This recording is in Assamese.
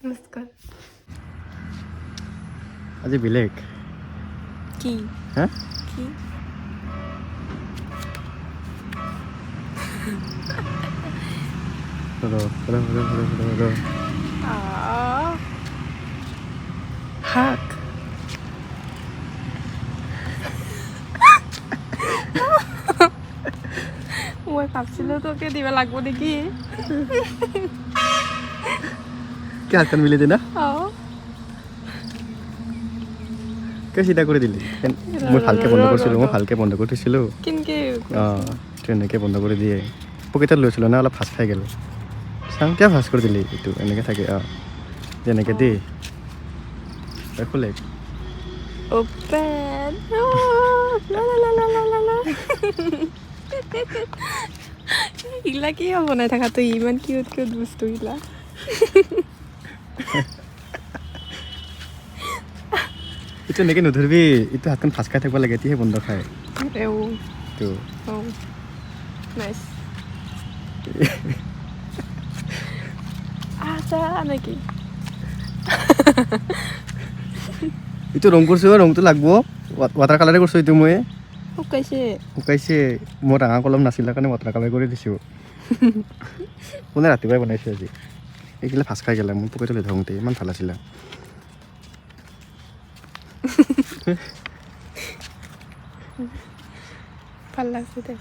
নমস্কাৰ আজি বেলেগ কি হা কি শাক মই ভাবছিলো তোকে দিব লাগব নেকি কি হাতখন মিলি দে না কিয় চিধা কৰি দিলি মই ভালকৈ বন্ধ কৰিছিলোঁ মই ভালকৈ বন্ধ কৰি থৈছিলোঁ কেনেকে অঁ এনেকৈ বন্ধ কৰি দিয়ে পকেটত লৈছিলোঁ না অলপ ভাজ খাই গ'ল চাং কিয় ভাজ কৰি দিলি এইটো এনেকৈ থাকে অঁ যেনেকৈ দেই খোলে Open. ইলা কি বনাই থাকা তই ইমান কিউট কিউট বস্তু ইলা এইটো এনেকৈ নধৰিবি এইটো হাতখন ভাজ খাই থাকিব লাগে এতিয়াহে বন্ধ খায় এইটো নাইচ আছা নেকি এইটো ৰং কৰিছোঁ ৰংটো লাগব ৱাটাৰ কালাৰে কৰিছোঁ এইটো মই শুকাইছে মই ৰঙা কলম নাছিলে কাৰণে ৱাটাৰ কালাৰ কৰি দিছোঁ কোনে ৰাতিপুৱাই বনাইছোঁ আজি এইগিলা ভাজ খাই গ'লে মোৰ পকেটত লৈ থাকোঁতে ইমান ভাল আছিলে ভাল লাগছে দে